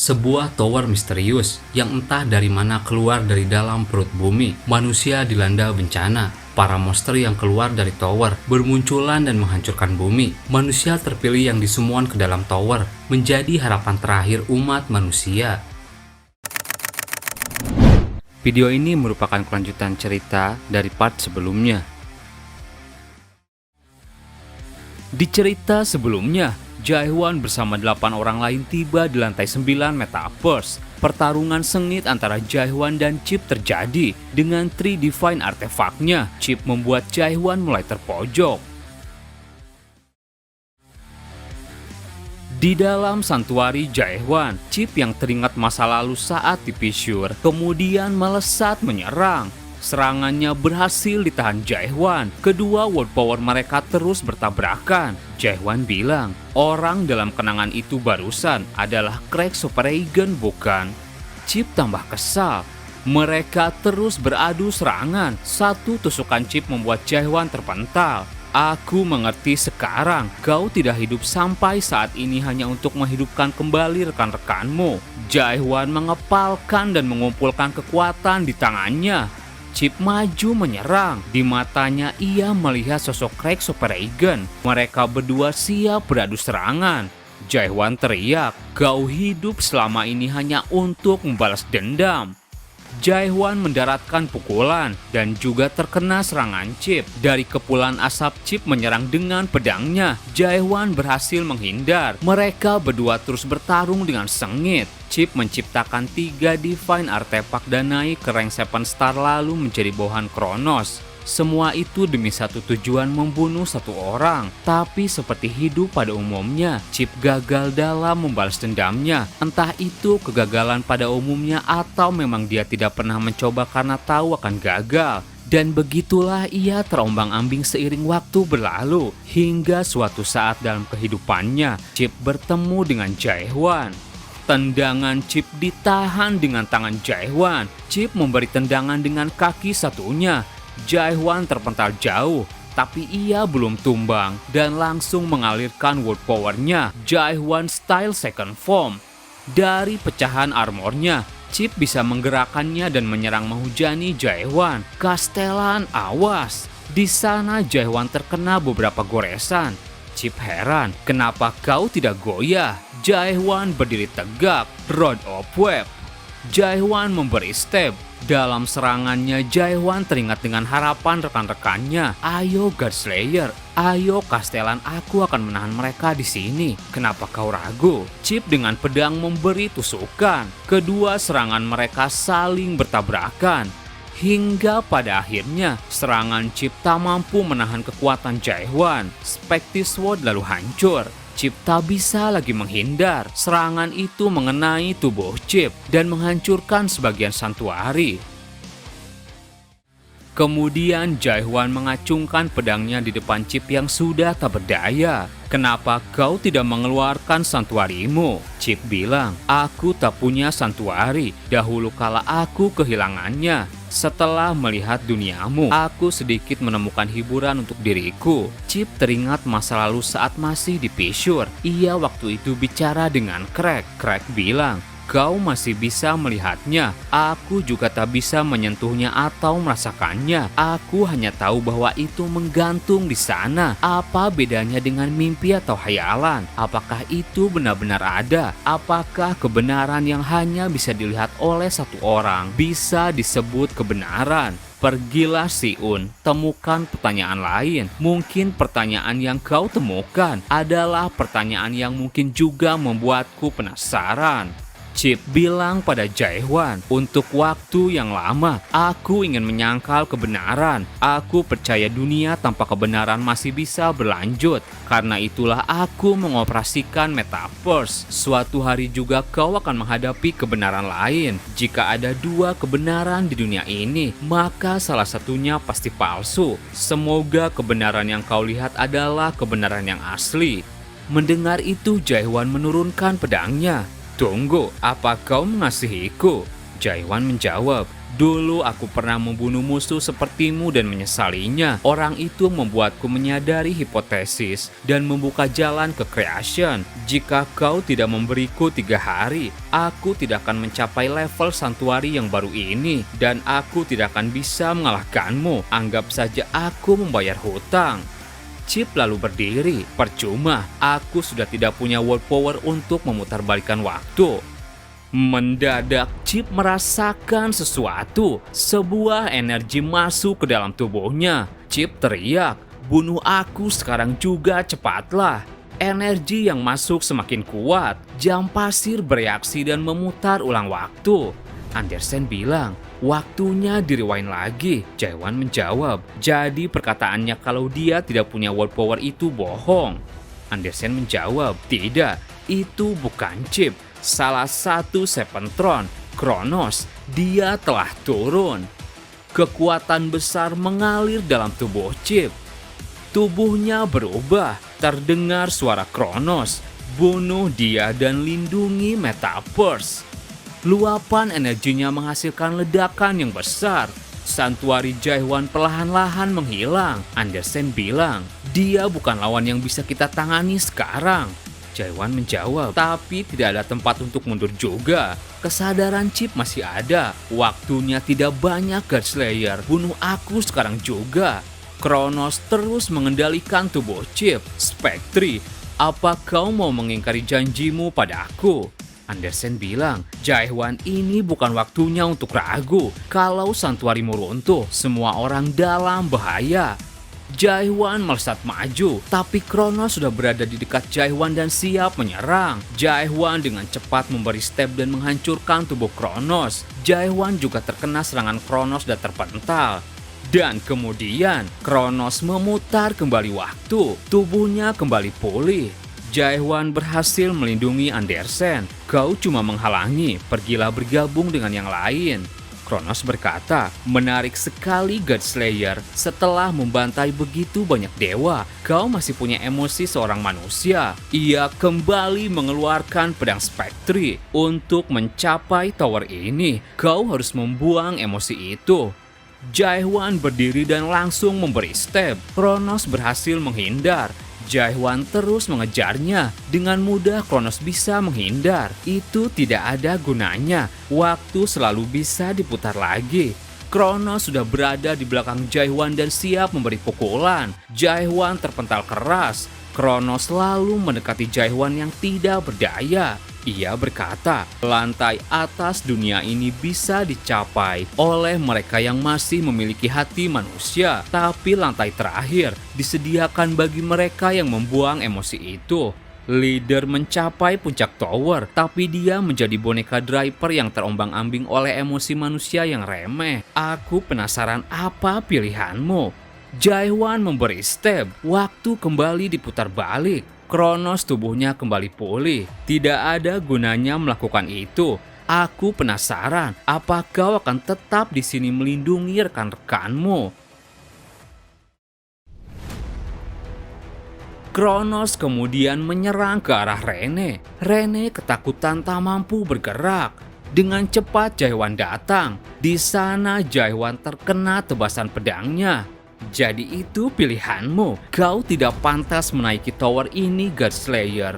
Sebuah tower misterius yang entah dari mana keluar dari dalam perut bumi. Manusia dilanda bencana. Para monster yang keluar dari tower bermunculan dan menghancurkan bumi. Manusia terpilih yang disemuan ke dalam tower menjadi harapan terakhir umat manusia. Video ini merupakan kelanjutan cerita dari part sebelumnya. Di cerita sebelumnya, Jaehwan bersama 8 orang lain tiba di lantai 9 Metaverse. Pertarungan sengit antara Jaehwan dan Chip terjadi. Dengan 3 Divine artefaknya, Chip membuat Jaehwan mulai terpojok. Di dalam santuari Jaehwan, Chip yang teringat masa lalu saat di Fissure kemudian melesat menyerang. Serangannya berhasil ditahan Jaehwan. Kedua world power mereka terus bertabrakan. Jaehwan bilang, orang dalam kenangan itu barusan adalah Craig Supereigen, bukan? Chip tambah kesal. Mereka terus beradu serangan. Satu tusukan Chip membuat Jaehwan terpental. Aku mengerti sekarang, kau tidak hidup sampai saat ini hanya untuk menghidupkan kembali rekan-rekanmu. Jaehwan mengepalkan dan mengumpulkan kekuatan di tangannya. Chip maju menyerang. Di matanya ia melihat sosok Craig Supereigen. Mereka berdua siap beradu serangan. Jaehwan teriak, kau hidup selama ini hanya untuk membalas dendam. Jaehwan mendaratkan pukulan dan juga terkena serangan Chip. Dari kepulan asap, Chip menyerang dengan pedangnya. Jaehwan berhasil menghindar. Mereka berdua terus bertarung dengan sengit. Chip menciptakan 3 Divine artefak dan naik ke rank 7 star lalu menjadi bawahan Kronos. Semua itu demi satu tujuan, membunuh satu orang. Tapi seperti hidup pada umumnya, Chip gagal dalam membalas dendamnya. Entah itu kegagalan pada umumnya atau memang dia tidak pernah mencoba karena tahu akan gagal. Dan begitulah ia terombang-ambing seiring waktu berlalu. Hingga suatu saat dalam kehidupannya, Chip bertemu dengan Jaehwan. Tendangan Chip ditahan dengan tangan Jaehwan. Chip memberi tendangan dengan kaki satunya. Jaehwan terpental jauh, tapi ia belum tumbang dan langsung mengalirkan world powernya, Jaehwan Style Second Form. Dari pecahan armornya, Chip bisa menggerakkannya dan menyerang menghujani Jaehwan. Kastelan, awas! Di sana Jaehwan terkena beberapa goresan. Chip heran, kenapa kau tidak goyah? Jaehwan berdiri tegak, Rod of Web. Jaehwan memberi step. Dalam serangannya, Jaehwan teringat dengan harapan rekan-rekannya. Ayo God Slayer, ayo Kastelan, aku akan menahan mereka di sini. Kenapa kau ragu? Chip dengan pedang memberi tusukan. Kedua serangan mereka saling bertabrakan. Hingga pada akhirnya, serangan Chip tak mampu menahan kekuatan Jaehwan. Spectre Sword lalu hancur. Chip tak bisa lagi menghindar. Serangan itu mengenai tubuh Chip dan menghancurkan sebagian santuari. Kemudian Jaehwan mengacungkan pedangnya di depan Chip yang sudah tak berdaya. Kenapa kau tidak mengeluarkan santuarimu? Chip bilang, aku tak punya santuari. Dahulu kala aku kehilangannya. Setelah melihat duniamu, aku sedikit menemukan hiburan untuk diriku. Chip teringat masa lalu saat masih di Fissure. Ia waktu itu bicara dengan Craig. Craig bilang, kau masih bisa melihatnya. Aku juga tak bisa menyentuhnya atau merasakannya. Aku hanya tahu bahwa itu menggantung di sana. Apa bedanya dengan mimpi atau hayalan? Apakah itu benar-benar ada? Apakah kebenaran yang hanya bisa dilihat oleh satu orang bisa disebut kebenaran? Pergilah Siun, temukan pertanyaan lain. Mungkin pertanyaan yang kau temukan adalah pertanyaan yang mungkin juga membuatku penasaran. Chip bilang pada Jaehwan, untuk waktu yang lama, aku ingin menyangkal kebenaran. Aku percaya dunia tanpa kebenaran masih bisa berlanjut. Karena itulah aku mengoperasikan Metaverse. Suatu hari juga kau akan menghadapi kebenaran lain. Jika ada 2 kebenaran di dunia ini, maka salah satunya pasti palsu. Semoga kebenaran yang kau lihat adalah kebenaran yang asli. Mendengar itu, Jaehwan menurunkan pedangnya. Tunggu, apa kau mengasihiku? Jaehwan menjawab, Dulu aku pernah membunuh musuh sepertimu dan menyesalinya. Orang itu membuatku menyadari hipotesis dan membuka jalan ke creation. Jika kau tidak memberiku 3 hari, aku tidak akan mencapai level santuari yang baru ini. Dan aku tidak akan bisa mengalahkanmu. Anggap saja aku membayar hutang. Chip lalu berdiri. Percuma, aku sudah tidak punya world power untuk memutarbalikkan waktu. Mendadak Chip merasakan sesuatu. Sebuah energi masuk ke dalam tubuhnya. Chip teriak, "Bunuh aku sekarang juga, cepatlah." Energi yang masuk semakin kuat. Jam pasir bereaksi dan memutar ulang waktu. Andersen bilang, "Waktunya direwind lagi." Jaewan menjawab, "Jadi perkataannya kalau dia tidak punya world power itu bohong." Andersen menjawab, "Tidak, itu bukan Chip. Salah satu Sepentron, Kronos, dia telah turun." Kekuatan besar mengalir dalam tubuh Chip. Tubuhnya berubah, terdengar suara Kronos, "Bunuh dia dan lindungi Metaverse." Luapan energinya menghasilkan ledakan yang besar. Santuari Jaewan perlahan-lahan menghilang. Andersen bilang, "Dia bukan lawan yang bisa kita tangani sekarang." Jaewan menjawab, "Tapi tidak ada tempat untuk mundur juga." Kesadaran Chip masih ada. Waktunya tidak banyak, God Slayer. Bunuh aku sekarang juga. Kronos terus mengendalikan tubuh Chip. "Spectre, apa kau mau mengingkari janjimu padaku?" Andersen bilang, "Jaewan, ini bukan waktunya untuk ragu. Kalau santuarimu runtuh, semua orang dalam bahaya." Jaewan melesat maju, tapi Kronos sudah berada di dekat Jaewan dan siap menyerang. Jaewan dengan cepat memberi step dan menghancurkan tubuh Kronos. Jaewan juga terkena serangan Kronos dan terpental. Dan kemudian Kronos memutar kembali waktu, tubuhnya kembali pulih. Jaewan berhasil melindungi Andersen. "Kau cuma menghalangi, pergilah bergabung dengan yang lain." Kronos berkata, "Menarik sekali, God Slayer. Setelah membantai begitu banyak dewa, kau masih punya emosi seorang manusia." Ia kembali mengeluarkan pedang Spectre. "Untuk mencapai tower ini, kau harus membuang emosi itu." Jaewan berdiri dan langsung memberi step. Kronos berhasil menghindar. Jaewan terus mengejarnya. Dengan mudah Kronos bisa menghindar. Itu tidak ada gunanya. Waktu selalu bisa diputar lagi. Kronos sudah berada di belakang Jaewan dan siap memberi pukulan. Jaewan terpental keras. Kronos lalu mendekati Jaewan yang tidak berdaya. Ia berkata, "Lantai atas dunia ini bisa dicapai oleh mereka yang masih memiliki hati manusia, tapi lantai terakhir disediakan bagi mereka yang membuang emosi itu." Leader mencapai puncak tower, tapi dia menjadi boneka driver yang terombang-ambing oleh emosi manusia yang remeh. "Aku penasaran apa pilihanmu?" Jaewan memberi step, waktu kembali diputar balik. Kronos tubuhnya kembali pulih. Tidak ada gunanya melakukan itu. "Aku penasaran, apa kau akan tetap di sini melindungi rekan-rekanmu?" Kronos kemudian menyerang ke arah Rene. Rene ketakutan tak mampu bergerak. Dengan cepat Jaewan datang. Di sana Jaewan terkena tebasan pedangnya. "Jadi itu pilihanmu. Kau tidak pantas menaiki tower ini, God Slayer."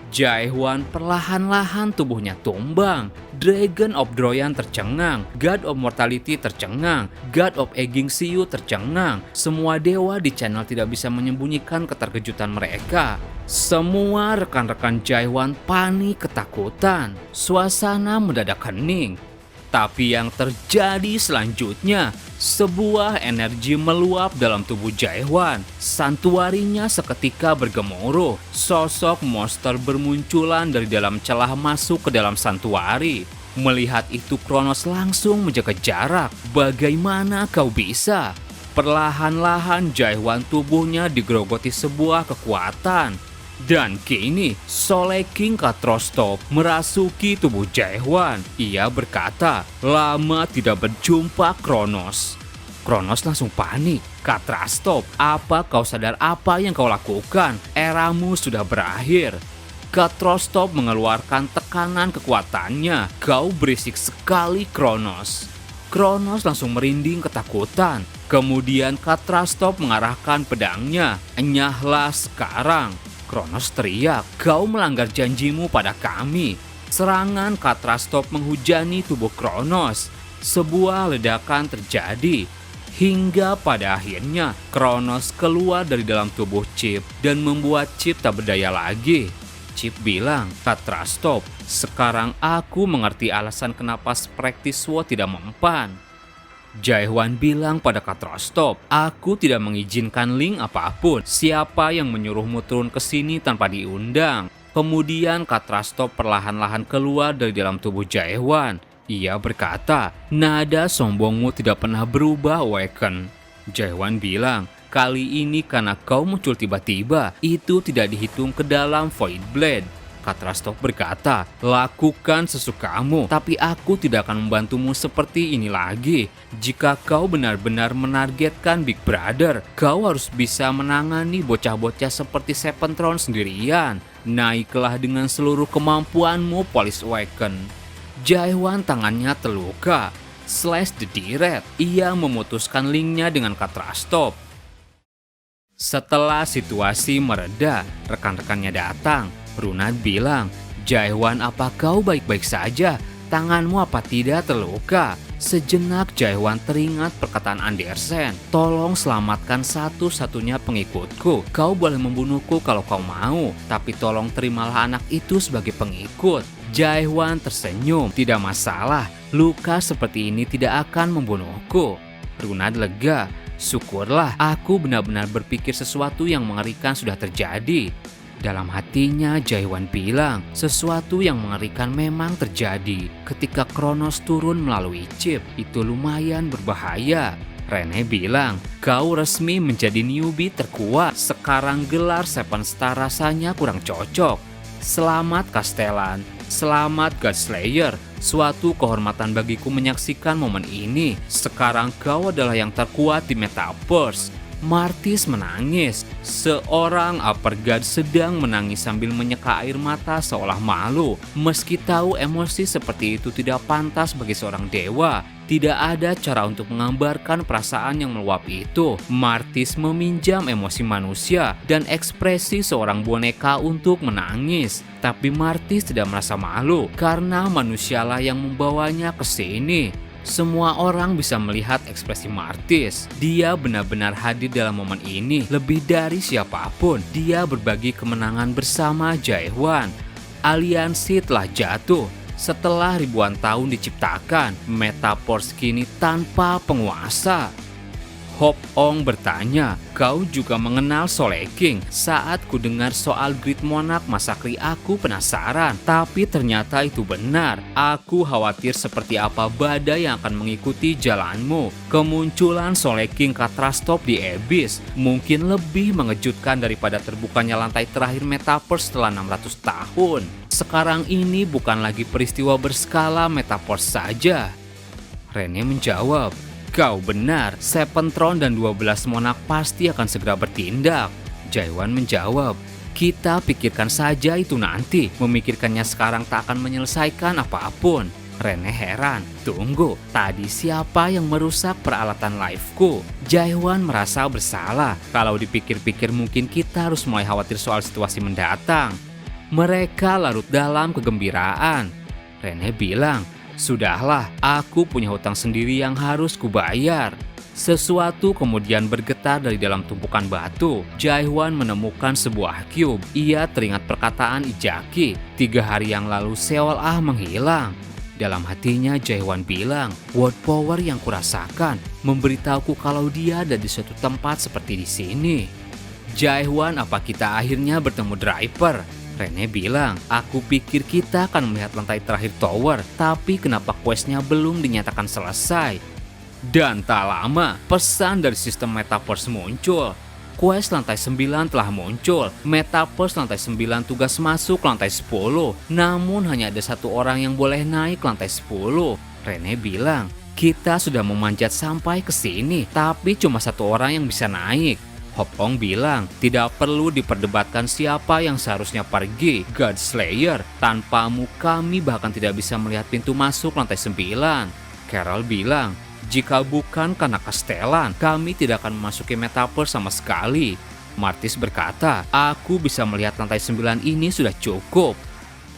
Jaewan perlahan-lahan tubuhnya tumbang. Dragon of Droyan tercengang, God of Mortality tercengang, God of Aging Siu tercengang. Semua dewa di channel tidak bisa menyembunyikan keterkejutan mereka. Semua rekan-rekan Jaewan panik ketakutan. Suasana mendadak hening. Tapi yang terjadi selanjutnya, sebuah energi meluap dalam tubuh Jaewan. Santuarinya seketika bergemuruh. Sosok monster bermunculan dari dalam celah masuk ke dalam santuari. Melihat itu Kronos langsung menjaga jarak. "Bagaimana kau bisa?" Perlahan-lahan Jaewan tubuhnya digerogoti sebuah kekuatan. Dan kini Sole King Katrostop merasuki tubuh Jaewan. Ia berkata, "Lama tidak berjumpa, Kronos." Kronos langsung panik. "Katrostop, apa kau sadar apa yang kau lakukan? Eramu sudah berakhir." Katrostop mengeluarkan tekanan kekuatannya. "Kau berisik sekali, Kronos." Kronos langsung merinding ketakutan. Kemudian Katrastop mengarahkan pedangnya. "Enyahlah sekarang!" Kronos teriak, "Kau melanggar janjimu pada kami." Serangan Katrastop menghujani tubuh Kronos. Sebuah ledakan terjadi. Hingga pada akhirnya Kronos keluar dari dalam tubuh Chip dan membuat Chip tak berdaya lagi. Chip bilang, "Katrastop, sekarang aku mengerti alasan kenapa Sprektiswo tidak mempan." Jaehwan bilang pada Katrastop, "Aku tidak mengizinkan link apapun. Siapa yang menyuruhmu turun ke sini tanpa diundang?" Kemudian Katrastop perlahan-lahan keluar dari dalam tubuh Jaehwan. Ia berkata, "Nada sombongmu tidak pernah berubah, Awaken." Jaehwan bilang, "Kali ini karena kau muncul tiba-tiba, itu tidak dihitung ke dalam Void Blade." Katrastop berkata, "Lakukan sesukamu, tapi aku tidak akan membantumu seperti ini lagi. Jika kau benar-benar menargetkan Big Brother, kau harus bisa menangani bocah-bocah seperti Serpentron sendirian. Naiklah dengan seluruh kemampuanmu, Police Awaken." Jaehwan tangannya terluka. Slash the Direct, ia memutuskan linknya dengan Katrastop. Setelah situasi mereda, rekan-rekannya datang. Runad bilang, "Jaehwan, apa kau baik-baik saja? Tanganmu apa tidak terluka?" Sejenak Jaehwan teringat perkataan Andersen, "Tolong selamatkan satu-satunya pengikutku. Kau boleh membunuhku kalau kau mau, tapi tolong terimalah anak itu sebagai pengikut." Jaehwan tersenyum, "Tidak masalah, luka seperti ini tidak akan membunuhku." Runad lega, "Syukurlah, aku benar-benar berpikir sesuatu yang mengerikan sudah terjadi." Dalam hatinya Jaehwan bilang, sesuatu yang mengerikan memang terjadi. Ketika Kronos turun melalui Chip, itu lumayan berbahaya. Rene bilang, "Kau resmi menjadi newbie terkuat. Sekarang gelar Seven Star rasanya kurang cocok." Selamat Castellan, selamat Godslayer. Suatu kehormatan bagiku menyaksikan momen ini. Sekarang kau adalah yang terkuat di Metaverse. Martis menangis. Seorang upper god sedang menangis sambil menyeka air mata seolah malu. Meski tahu emosi seperti itu tidak pantas bagi seorang dewa, tidak ada cara untuk menggambarkan perasaan yang meluap itu. Martis meminjam emosi manusia dan ekspresi seorang boneka untuk menangis. Tapi Martis tidak merasa malu karena manusialah yang membawanya ke sini. Semua orang bisa melihat ekspresi Martis. Dia benar-benar hadir dalam momen ini. Lebih dari siapapun, dia berbagi kemenangan bersama Jaehwan. Aliansi telah jatuh. Setelah ribuan tahun diciptakan, Metaverse kini tanpa penguasa. Hop Ong bertanya, "Kau juga mengenal Soleking? Saat ku dengar soal Great Monarch Masakri aku penasaran, tapi ternyata itu benar. Aku khawatir seperti apa badai yang akan mengikuti jalanmu. Kemunculan Soleking Katrastop di Abyss mungkin lebih mengejutkan daripada terbukanya lantai terakhir Metaverse setelah 600 tahun. Sekarang ini bukan lagi peristiwa berskala Metaverse saja." Rene menjawab, "Kau benar, Serpentron dan 12 Monarch pasti akan segera bertindak." Jaehwan menjawab, "Kita pikirkan saja itu nanti. Memikirkannya sekarang tak akan menyelesaikan apapun." Rene heran, "Tunggu, tadi siapa yang merusak peralatan live-ku?" Jaehwan merasa bersalah. Kalau dipikir-pikir mungkin kita harus mulai khawatir soal situasi mendatang. Mereka larut dalam kegembiraan. Rene bilang, "Sudahlah, aku punya hutang sendiri yang harus kubayar." Sesuatu kemudian bergetar dari dalam tumpukan batu. Jaehwan menemukan sebuah cube. Ia teringat perkataan Ijaki, 3 hari yang lalu Seol Ah menghilang. Dalam hatinya Jaehwan bilang, "Word power yang kurasakan memberitahuku kalau dia ada di suatu tempat seperti di sini." "Jaehwan, apa kita akhirnya bertemu Driver?" Rene bilang, "Aku pikir kita akan melihat lantai terakhir tower, tapi kenapa questnya belum dinyatakan selesai?" Dan tak lama, pesan dari sistem Metaverse muncul. Quest lantai 9 telah muncul. Metaverse lantai 9 tugas masuk lantai 10. Namun hanya ada satu orang yang boleh naik lantai 10. Rene bilang, "Kita sudah memanjat sampai ke sini, tapi cuma satu orang yang bisa naik." Hop Ong bilang, "Tidak perlu diperdebatkan siapa yang seharusnya pergi. Godslayer, tanpamu kami bahkan tidak bisa melihat pintu masuk lantai 9. Carol bilang, jika bukan karena Castellan, kami tidak akan memasuki Metaverse sama sekali. Martis berkata, aku bisa melihat lantai 9 ini sudah cukup.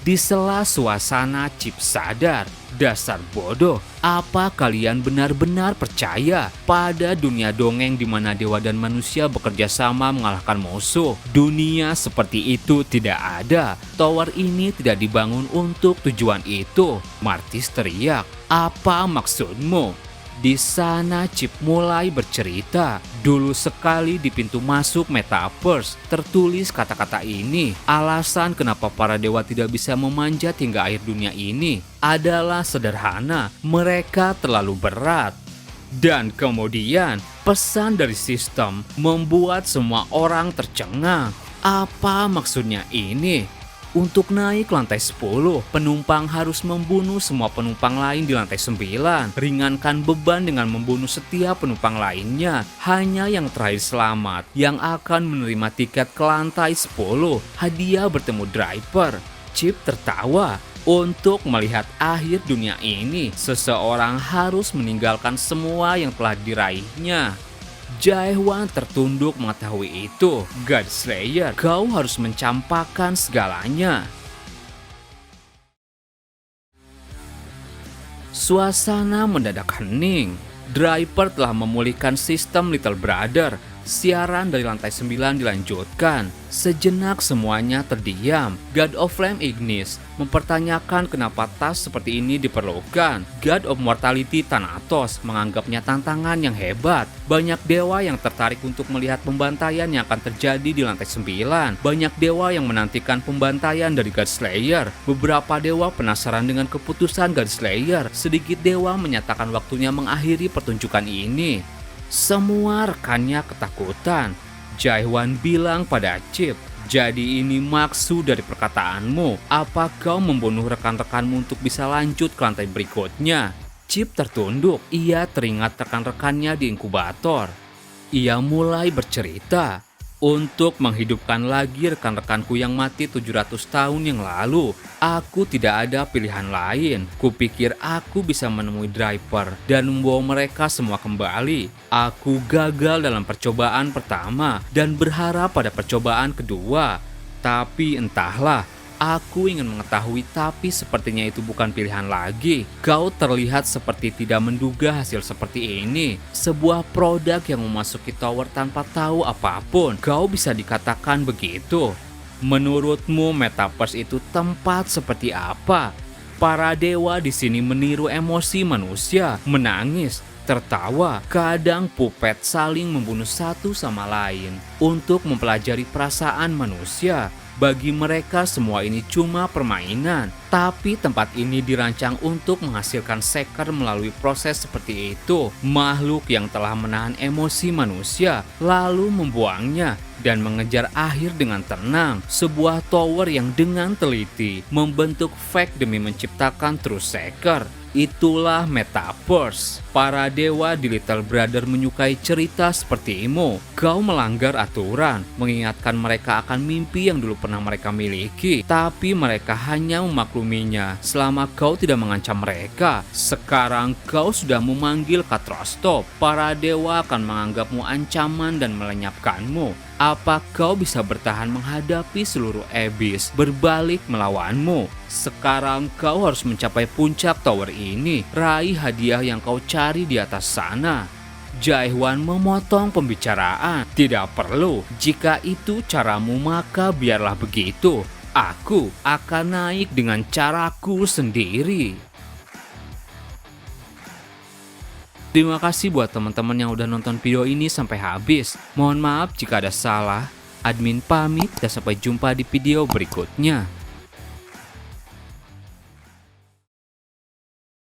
Di sela suasana, Chip sadar, dasar bodoh, apa kalian benar-benar percaya pada dunia dongeng di mana dewa dan manusia bekerja sama mengalahkan musuh? Dunia seperti itu tidak ada. Tower ini tidak dibangun untuk tujuan itu. Martis teriak, apa maksudmu? Di sana Chip mulai bercerita. Dulu sekali di pintu masuk Metaverse tertulis kata-kata ini. Alasan kenapa para dewa tidak bisa memanjat hingga akhir dunia ini adalah sederhana, mereka terlalu berat. Dan kemudian pesan dari sistem membuat semua orang tercengang. Apa maksudnya ini? Untuk naik lantai 10, penumpang harus membunuh semua penumpang lain di lantai 9. Ringankan beban dengan membunuh setiap penumpang lainnya. Hanya yang terakhir selamat yang akan menerima tiket ke lantai 10. Hadiah bertemu driver. Chip tertawa. Untuk melihat akhir dunia ini, seseorang harus meninggalkan semua yang telah diraihnya. Jaehwan tertunduk mengetahui itu. God Slayer, kau harus mencampakkan segalanya. Suasana mendadak hening. Driver telah memulihkan sistem Little Brother. Siaran dari lantai 9 dilanjutkan. Sejenak semuanya terdiam. God of Flame Ignis mempertanyakan kenapa tas seperti ini diperlukan. God of Mortality Thanatos menganggapnya tantangan yang hebat. Banyak dewa yang tertarik untuk melihat pembantaian yang akan terjadi di lantai 9. Banyak dewa yang menantikan pembantaian dari God Slayer. Beberapa dewa penasaran dengan keputusan God Slayer. Sedikit dewa menyatakan waktunya mengakhiri pertunjukan ini. Semua rekannya ketakutan. Jaehwan bilang pada Chip, jadi ini maksud dari perkataanmu. Apa kau membunuh rekan-rekanmu untuk bisa lanjut ke lantai berikutnya? Chip tertunduk. Ia teringat rekan-rekannya di inkubator. Ia mulai bercerita. Untuk menghidupkan lagi rekan-rekanku yang mati 700 tahun yang lalu, aku tidak ada pilihan lain. Kupikir aku bisa menemui driver dan membawa mereka semua kembali. Aku gagal dalam percobaan pertama dan berharap pada percobaan kedua. Tapi entahlah, aku ingin mengetahui, tapi sepertinya itu bukan pilihan lagi. Kau terlihat seperti tidak menduga hasil seperti ini. Sebuah produk yang memasuki tower tanpa tahu apapun. Kau bisa dikatakan begitu. Menurutmu Metaverse itu tempat seperti apa? Para dewa di sini meniru emosi manusia, menangis, tertawa, kadang puppet saling membunuh satu sama lain untuk mempelajari perasaan manusia. Bagi mereka semua ini cuma permainan, tapi tempat ini dirancang untuk menghasilkan seker melalui proses seperti itu. Makhluk yang telah menahan emosi manusia, lalu membuangnya dan mengejar akhir dengan tenang. Sebuah tower yang dengan teliti membentuk fake demi menciptakan true seker. Itulah Metaverse. Para dewa di Little Brother menyukai cerita sepertimu. Kau melanggar aturan, mengingatkan mereka akan mimpi yang dulu pernah mereka miliki. Tapi mereka hanya memakluminya selama kau tidak mengancam mereka. Sekarang kau sudah memanggil Katrostop. Para dewa akan menganggapmu ancaman dan melenyapkanmu. Apa kau bisa bertahan menghadapi seluruh Abyss berbalik melawanmu? Sekarang kau harus mencapai puncak tower ini. Raih hadiah yang kau cari di atas sana. Jaehwan memotong pembicaraan. Tidak perlu. Jika itu caramu maka biarlah begitu. Aku akan naik dengan caraku sendiri. Terima kasih buat teman-teman yang udah nonton video ini sampai habis. Mohon maaf jika ada salah. Admin pamit dan sampai jumpa di video berikutnya.